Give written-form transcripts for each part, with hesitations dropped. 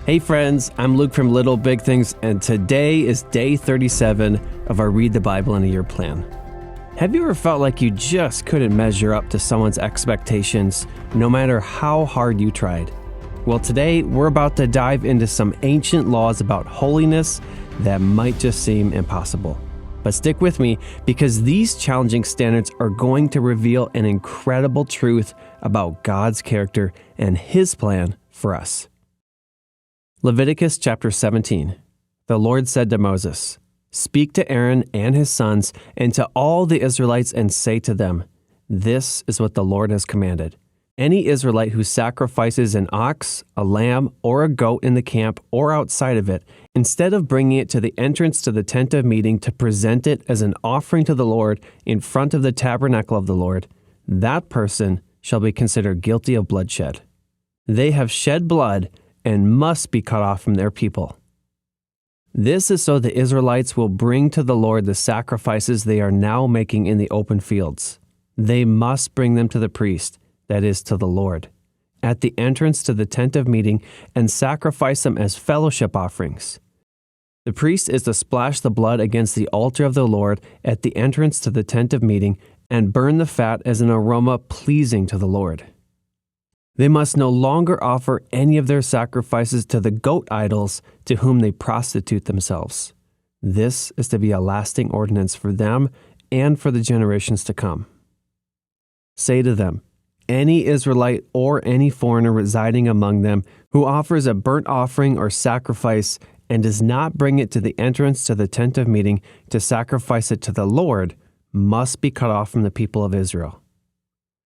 Hey friends, I'm Luke from Little Big Things, and today is day 37 of our Read the Bible in a Year plan. Have you ever felt like you just couldn't measure up to someone's expectations, no matter how hard you tried? Well, today we're about to dive into some ancient laws about holiness that might just seem impossible. But stick with me, because these challenging standards are going to reveal an incredible truth about God's character and His plan for us. Leviticus chapter 17. The Lord said to Moses, "Speak to Aaron and his sons and to all the Israelites and say to them, 'This is what the Lord has commanded. Any Israelite who sacrifices an ox, a lamb, or a goat in the camp or outside of it, instead of bringing it to the entrance to the tent of meeting to present it as an offering to the Lord in front of the tabernacle of the Lord, that person shall be considered guilty of bloodshed. They have shed blood and must be cut off from their people. This is so the Israelites will bring to the Lord the sacrifices they are now making in the open fields. They must bring them to the priest, that is, to the Lord, at the entrance to the tent of meeting, and sacrifice them as fellowship offerings. The priest is to splash the blood against the altar of the Lord at the entrance to the tent of meeting and burn the fat as an aroma pleasing to the Lord. They must no longer offer any of their sacrifices to the goat idols to whom they prostitute themselves. This is to be a lasting ordinance for them and for the generations to come. Say to them, any Israelite or any foreigner residing among them who offers a burnt offering or sacrifice and does not bring it to the entrance to the tent of meeting to sacrifice it to the Lord must be cut off from the people of Israel.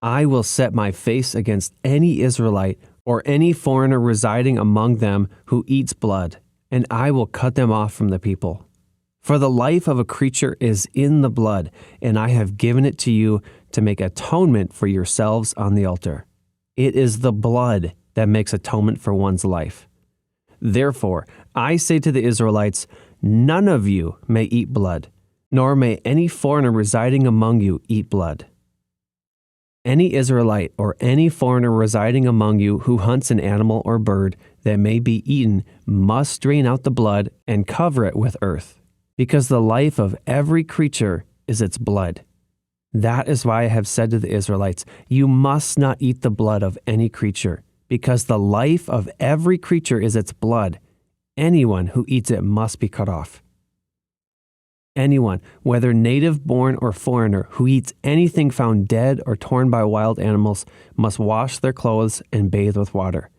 I will set my face against any Israelite or any foreigner residing among them who eats blood, and I will cut them off from the people. For the life of a creature is in the blood, and I have given it to you to make atonement for yourselves on the altar. It is the blood that makes atonement for one's life. Therefore, I say to the Israelites, none of you may eat blood, nor may any foreigner residing among you eat blood. Any Israelite or any foreigner residing among you who hunts an animal or bird that may be eaten must drain out the blood and cover it with earth, because the life of every creature is its blood. That is why I have said to the Israelites, you must not eat the blood of any creature, because the life of every creature is its blood. Anyone who eats it must be cut off. Anyone, whether native-born or foreigner, who eats anything found dead or torn by wild animals must wash their clothes and bathe with water,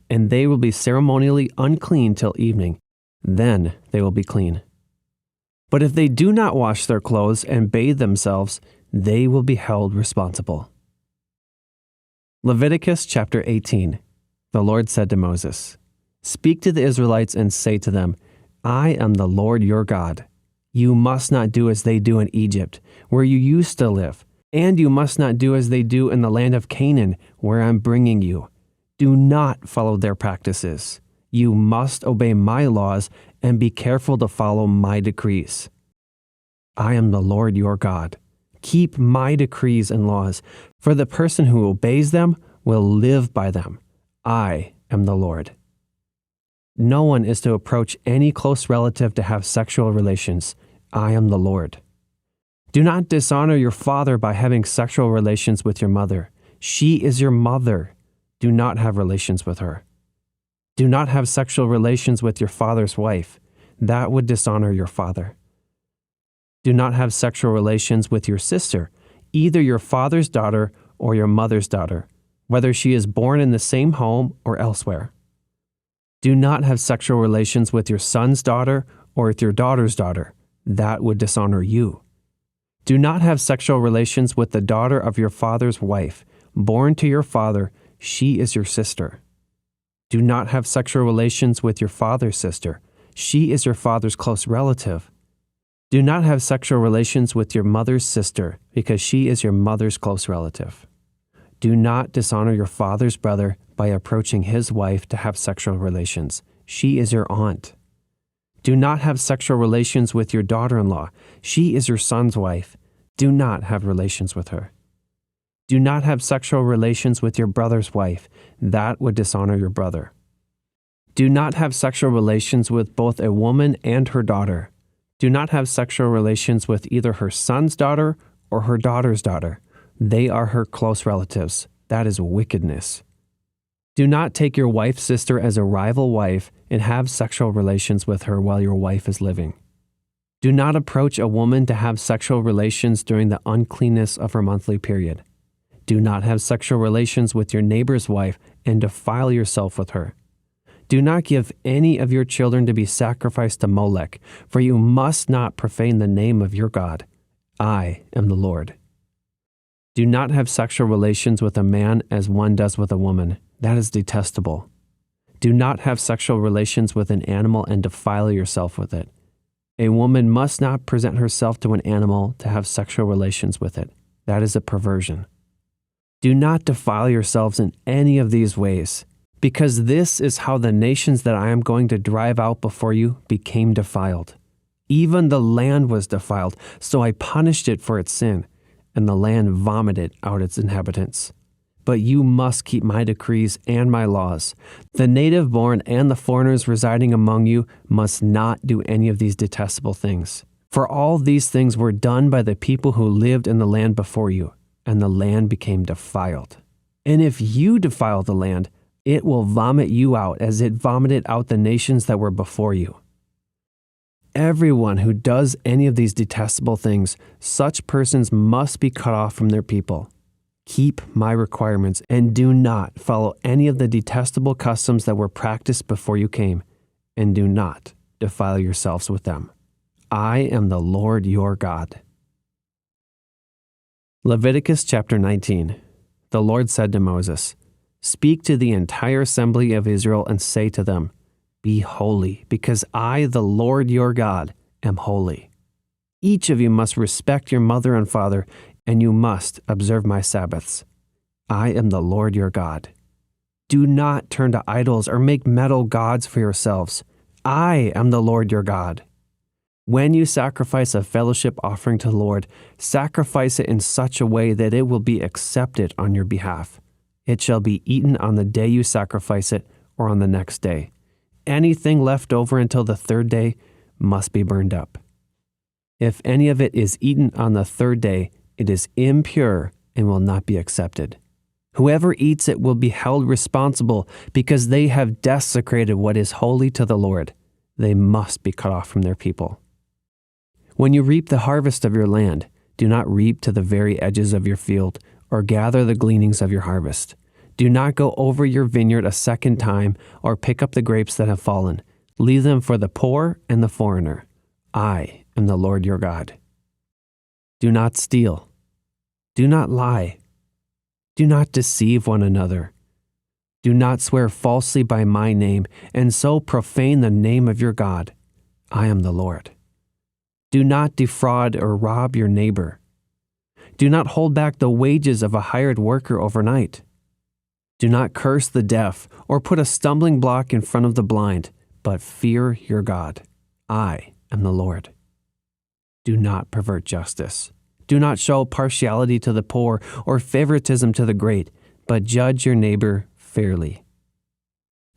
and they will be ceremonially unclean till evening. Then they will be clean. But if they do not wash their clothes and bathe themselves, they will be held responsible. Leviticus chapter 18. The Lord said to Moses, "Speak to the Israelites and say to them, I am the Lord your God. You must not do as they do in Egypt, where you used to live, and you must not do as they do in the land of Canaan, where I'm bringing you. Do not follow their practices. You must obey my laws and be careful to follow my decrees. I am the Lord your God. Keep my decrees and laws, for the person who obeys them will live by them. I am the Lord. No one is to approach any close relative to have sexual relations. I am the Lord. Do not dishonor your father by having sexual relations with your mother. She is your mother. Do not have relations with her. Do not have sexual relations with your father's wife. That would dishonor your father. Do not have sexual relations with your sister, either your father's daughter or your mother's daughter, whether she is born in the same home or elsewhere. Do not have sexual relations with your son's daughter or with your daughter's daughter. That would dishonor you. Do not have sexual relations with the daughter of your father's wife, born to your father. She is your sister. Do not have sexual relations with your father's sister. She is your father's close relative. Do not have sexual relations with your mother's sister, because she is your mother's close relative. Do not dishonor your father's brother by approaching his wife to have sexual relations. She is your aunt. Do not have sexual relations with your daughter-in-law. She is your son's wife. Do not have relations with her. Do not have sexual relations with your brother's wife. That would dishonor your brother. Do not have sexual relations with both a woman and her daughter. Do not have sexual relations with either her son's daughter or her daughter's daughter. They are her close relatives. That is wickedness. Do not take your wife's sister as a rival wife and have sexual relations with her while your wife is living. Do not approach a woman to have sexual relations during the uncleanness of her monthly period. Do not have sexual relations with your neighbor's wife and defile yourself with her. Do not give any of your children to be sacrificed to Molech, for you must not profane the name of your God. I am the Lord. Do not have sexual relations with a man as one does with a woman. That is detestable. Do not have sexual relations with an animal and defile yourself with it. A woman must not present herself to an animal to have sexual relations with it. That is a perversion. Do not defile yourselves in any of these ways, because this is how the nations that I am going to drive out before you became defiled. Even the land was defiled, so I punished it for its sin, and the land vomited out its inhabitants. But you must keep my decrees and my laws. The native-born and the foreigners residing among you must not do any of these detestable things. For all these things were done by the people who lived in the land before you, and the land became defiled. And if you defile the land, it will vomit you out as it vomited out the nations that were before you. Everyone who does any of these detestable things, such persons must be cut off from their people. Keep my requirements and do not follow any of the detestable customs that were practiced before you came, and do not defile yourselves with them. I am the Lord your God. Leviticus chapter 19. The Lord said to Moses, "Speak to the entire assembly of Israel and say to them, 'Be holy, because I, the Lord your God, am holy. Each of you must respect your mother and father, and you must observe my Sabbaths. I am the Lord your God. Do not turn to idols or make metal gods for yourselves. I am the Lord your God. When you sacrifice a fellowship offering to the Lord, sacrifice it in such a way that it will be accepted on your behalf. It shall be eaten on the day you sacrifice it or on the next day. Anything left over until the third day must be burned up. If any of it is eaten on the third day, it is impure and will not be accepted. Whoever eats it will be held responsible because they have desecrated what is holy to the Lord. They must be cut off from their people. When you reap the harvest of your land, do not reap to the very edges of your field or gather the gleanings of your harvest. Do not go over your vineyard a second time or pick up the grapes that have fallen. Leave them for the poor and the foreigner. I am the Lord your God. Do not steal. Do not lie. Do not deceive one another. Do not swear falsely by my name and so profane the name of your God. I am the Lord. Do not defraud or rob your neighbor. Do not hold back the wages of a hired worker overnight. Do not curse the deaf or put a stumbling block in front of the blind, but fear your God. I am the Lord. Do not pervert justice. Do not show partiality to the poor or favoritism to the great, but judge your neighbor fairly.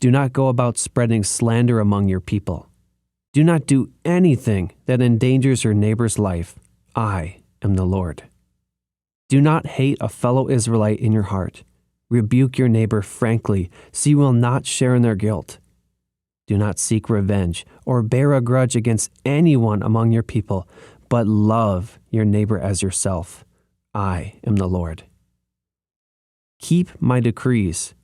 Do not go about spreading slander among your people. Do not do anything that endangers your neighbor's life. I am the Lord. Do not hate a fellow Israelite in your heart. Rebuke your neighbor frankly, so you will not share in their guilt. Do not seek revenge or bear a grudge against anyone among your people, but love your neighbor as yourself. I am the Lord. Keep my decrees.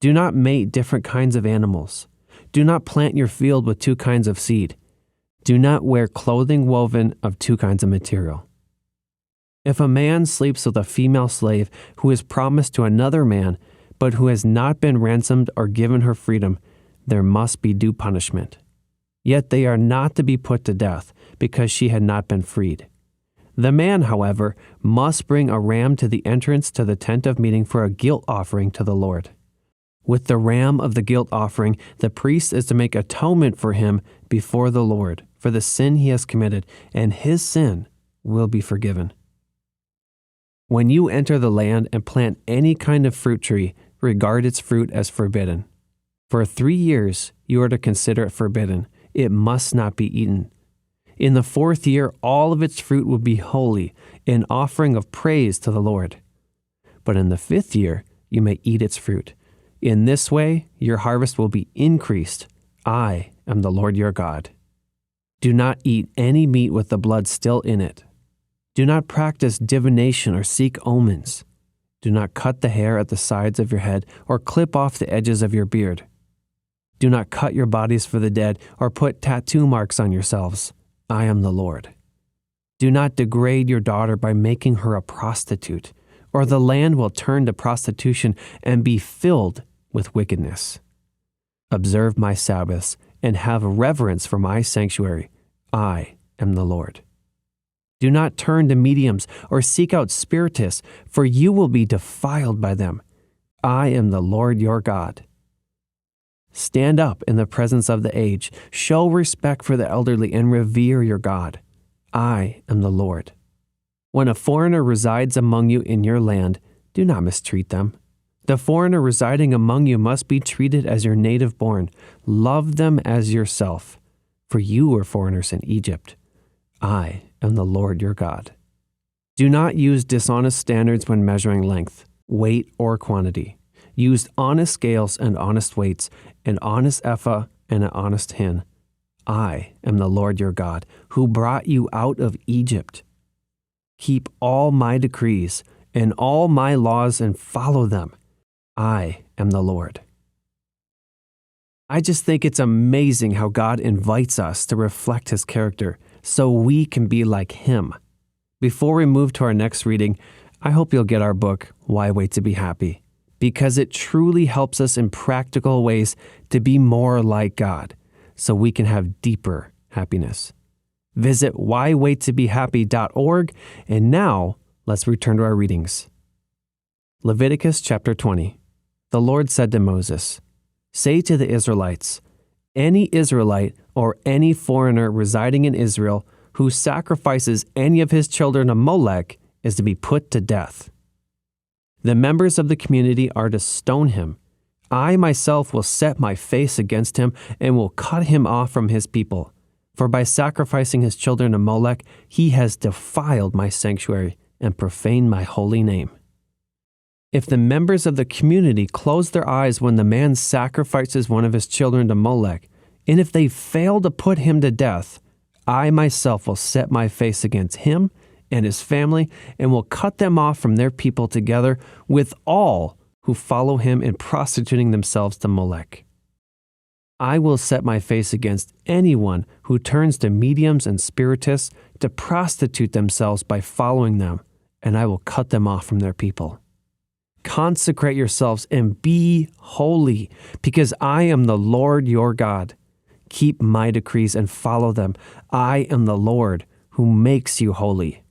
Do not mate different kinds of animals. Do not plant your field with two kinds of seed. Do not wear clothing woven of two kinds of material. If a man sleeps with a female slave who is promised to another man, but who has not been ransomed or given her freedom, there must be due punishment. Yet they are not to be put to death, because she had not been freed. The man, however, must bring a ram to the entrance to the tent of meeting for a guilt offering to the Lord. With the ram of the guilt offering, the priest is to make atonement for him before the Lord for the sin he has committed, and his sin will be forgiven. When you enter the land and plant any kind of fruit tree, regard its fruit as forbidden. For 3 years you are to consider it forbidden. It must not be eaten. In the 4th year all of its fruit will be holy, an offering of praise to the Lord. But in the 5th year you may eat its fruit. In this way your harvest will be increased. I am the Lord your God. Do not eat any meat with the blood still in it. Do not practice divination or seek omens. Do not cut the hair at the sides of your head or clip off the edges of your beard. Do not cut your bodies for the dead or put tattoo marks on yourselves. I am the Lord. Do not degrade your daughter by making her a prostitute, or the land will turn to prostitution and be filled with wickedness. Observe my Sabbaths and have reverence for my sanctuary. I am the Lord. Do not turn to mediums or seek out spiritists, for you will be defiled by them. I am the Lord your God. Stand up in the presence of the aged, show respect for the elderly, and revere your God. I am the Lord. When a foreigner resides among you in your land, do not mistreat them. The foreigner residing among you must be treated as your native born. Love them as yourself, for you were foreigners in Egypt. I am the Lord your God. Do not use dishonest standards when measuring length, weight, or quantity. Use honest scales and honest weights, an honest ephah and an honest hin. I am the Lord your God, who brought you out of Egypt. Keep all my decrees and all my laws and follow them. I am the Lord. I just think it's amazing how God invites us to reflect his character so we can be like him. Before we move to our next reading, I hope you'll get our book, Why Wait to Be Happy, because it truly helps us in practical ways to be more like God so we can have deeper happiness. Visit whywaittobehappy.org, and now let's return to our readings. Leviticus chapter 20. The Lord said to Moses, "Say to the Israelites, any Israelite or any foreigner residing in Israel who sacrifices any of his children to Molech is to be put to death. The members of the community are to stone him. I myself will set my face against him and will cut him off from his people. For by sacrificing his children to Molech, he has defiled my sanctuary and profaned my holy name. If the members of the community close their eyes when the man sacrifices one of his children to Molech, and if they fail to put him to death, I myself will set my face against him and his family and will cut them off from their people together with all who follow him in prostituting themselves to Molech. I will set my face against anyone who turns to mediums and spiritists to prostitute themselves by following them, and I will cut them off from their people. Consecrate yourselves and be holy, because I am the Lord your God. Keep my decrees and follow them. I am the Lord who makes you holy.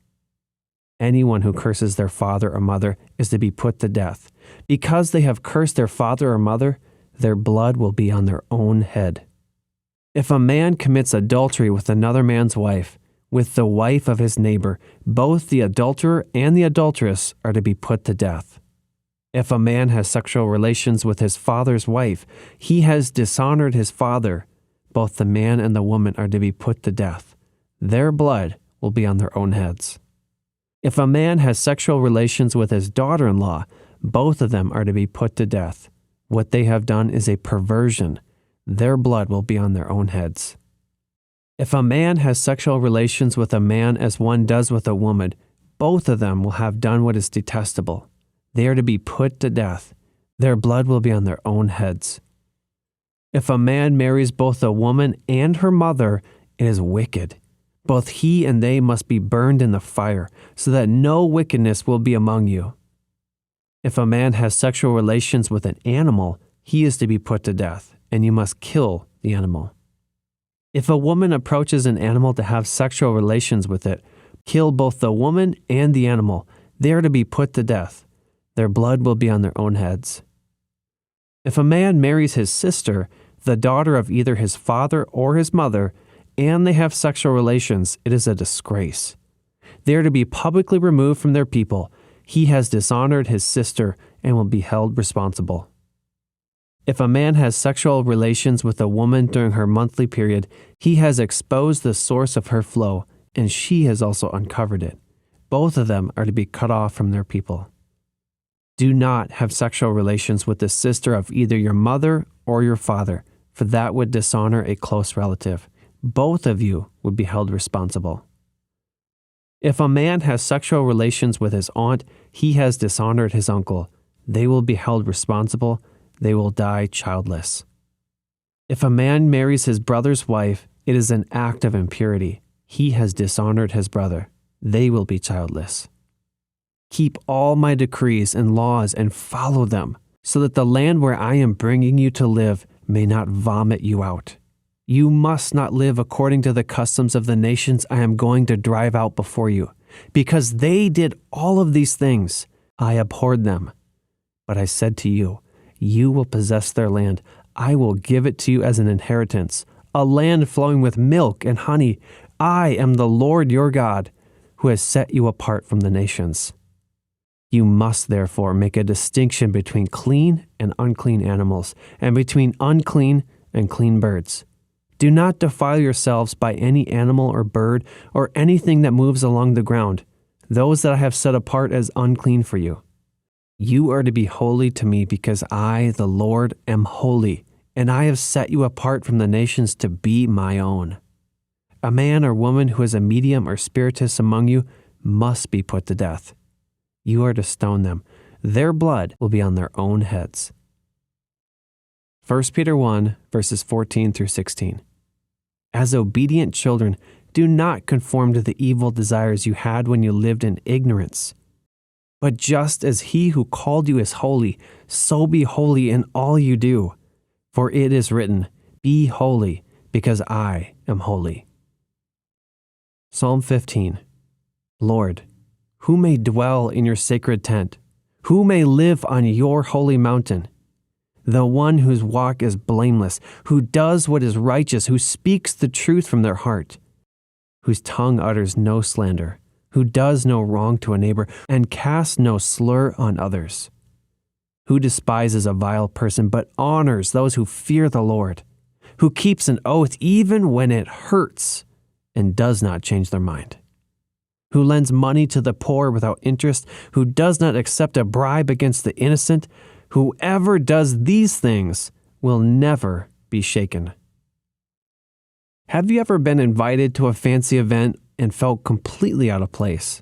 Anyone who curses their father or mother is to be put to death. Because they have cursed their father or mother, their blood will be on their own head. If a man commits adultery with another man's wife, with the wife of his neighbor, both the adulterer and the adulteress are to be put to death. If a man has sexual relations with his father's wife, he has dishonored his father. Both the man and the woman are to be put to death. Their blood will be on their own heads. If a man has sexual relations with his daughter-in-law, both of them are to be put to death. What they have done is a perversion. Their blood will be on their own heads. If a man has sexual relations with a man as one does with a woman, both of them will have done what is detestable. They are to be put to death. Their blood will be on their own heads. If a man marries both a woman and her mother, it is wicked. Both he and they must be burned in the fire, so that no wickedness will be among you. If a man has sexual relations with an animal, he is to be put to death, and you must kill the animal. If a woman approaches an animal to have sexual relations with it, kill both the woman and the animal. They are to be put to death. Their blood will be on their own heads. If a man marries his sister, the daughter of either his father or his mother, and they have sexual relations, it is a disgrace. They are to be publicly removed from their people. He has dishonored his sister and will be held responsible. If a man has sexual relations with a woman during her monthly period, he has exposed the source of her flow, and she has also uncovered it. Both of them are to be cut off from their people. Do not have sexual relations with the sister of either your mother or your father, for that would dishonor a close relative. Both of you would be held responsible. If a man has sexual relations with his aunt, he has dishonored his uncle. They will be held responsible. They will die childless. If a man marries his brother's wife, it is an act of impurity. He has dishonored his brother. They will be childless. Keep all my decrees and laws and follow them, so that the land where I am bringing you to live may not vomit you out. You must not live according to the customs of the nations I am going to drive out before you, because they did all of these things. I abhorred them. But I said to you, you will possess their land. I will give it to you as an inheritance, a land flowing with milk and honey. I am the Lord your God, who has set you apart from the nations. You must therefore make a distinction between clean and unclean animals, and between unclean and clean birds. Do not defile yourselves by any animal or bird or anything that moves along the ground, those that I have set apart as unclean for you. You are to be holy to me because I, the Lord, am holy, and I have set you apart from the nations to be my own. A man or woman who is a medium or spiritist among you must be put to death. You are to stone them. Their blood will be on their own heads. 1 Peter 1, verses 14 through 16. As obedient children, do not conform to the evil desires you had when you lived in ignorance. But just as he who called you is holy, so be holy in all you do. For it is written, be holy, because I am holy. Psalm 15. Lord, who may dwell in your sacred tent? Who may live on your holy mountain? The one whose walk is blameless, who does what is righteous, who speaks the truth from their heart, whose tongue utters no slander, who does no wrong to a neighbor, and casts no slur on others, who despises a vile person, but honors those who fear the Lord, who keeps an oath even when it hurts, and does not change their mind, who lends money to the poor without interest, who does not accept a bribe against the innocent. Whoever does these things will never be shaken. Have you ever been invited to a fancy event and felt completely out of place?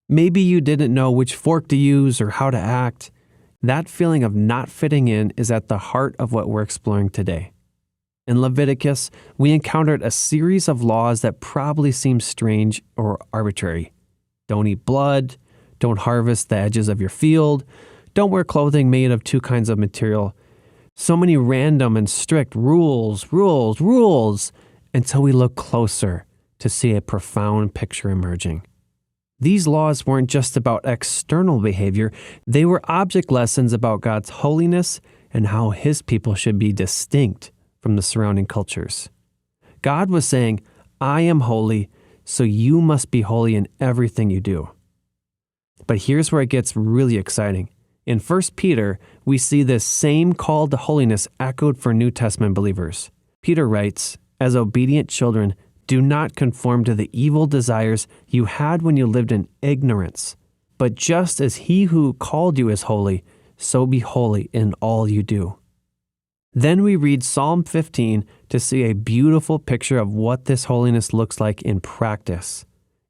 Maybe you didn't know which fork to use or how to act. That feeling of not fitting in is at the heart of what we're exploring today. In Leviticus, we encountered a series of laws that probably seem strange or arbitrary. Don't eat blood, don't harvest the edges of your field, don't wear clothing made of two kinds of material. So many random and strict rules, until we look closer to see a profound picture emerging. These laws weren't just about external behavior, they were object lessons about God's holiness and how his people should be distinct from the surrounding cultures. God was saying, I am holy, so you must be holy in everything you do. But here's where it gets really exciting. In 1 Peter, we see this same call to holiness echoed for New Testament believers. Peter writes, as obedient children, do not conform to the evil desires you had when you lived in ignorance, but just as he who called you is holy, so be holy in all you do. Then we read Psalm 15 to see a beautiful picture of what this holiness looks like in practice.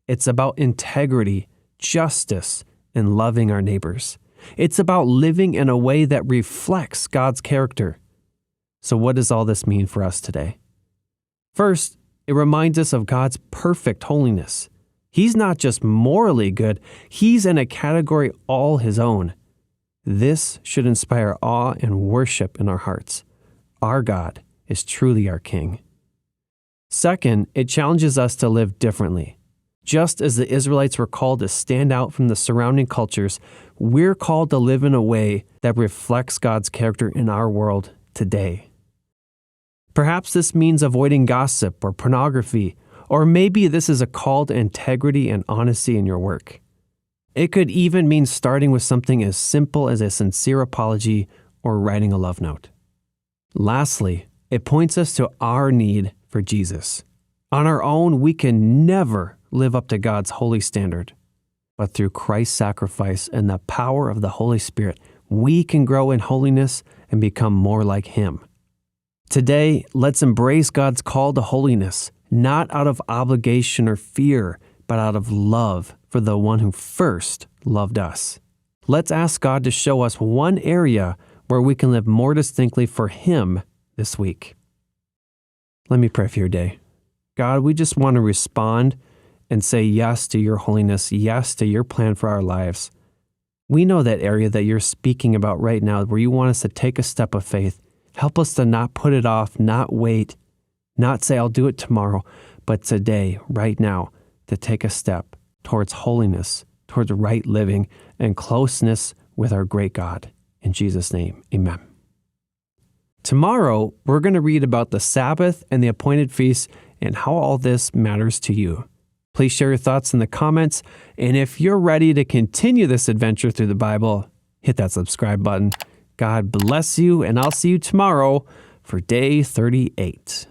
It's about integrity, justice, and loving our neighbors. It's about living in a way that reflects God's character. So what does all this mean for us today? First, it reminds us of God's perfect holiness. He's not just morally good, he's in a category all his own. This should inspire awe and worship in our hearts. Our God is truly our King. Second, it challenges us to live differently. Just as the Israelites were called to stand out from the surrounding cultures, we're called to live in a way that reflects God's character in our world today. Perhaps this means avoiding gossip or pornography, or maybe this is a call to integrity and honesty in your work. It could even mean starting with something as simple as a sincere apology or writing a love note. Lastly, it points us to our need for Jesus. On our own, we can never live up to God's holy standard. But through Christ's sacrifice and the power of the Holy Spirit, we can grow in holiness and become more like Him. Today, let's embrace God's call to holiness, not out of obligation or fear, but out of love for the one who first loved us. Let's ask God to show us one area where we can live more distinctly for Him this week. Let me pray for your day. God, we just want to respond and say yes to your holiness, yes to your plan for our lives. We know that area that you're speaking about right now, where you want us to take a step of faith. Help us to not put it off, not wait, not say, I'll do it tomorrow, but today, right now, to take a step towards holiness, towards right living, and closeness with our great God. In Jesus' name, amen. Tomorrow, we're going to read about the Sabbath and the appointed feasts and how all this matters to you. Please share your thoughts in the comments, and if you're ready to continue this adventure through the Bible, hit that subscribe button. God bless you, and I'll see you tomorrow for day 38.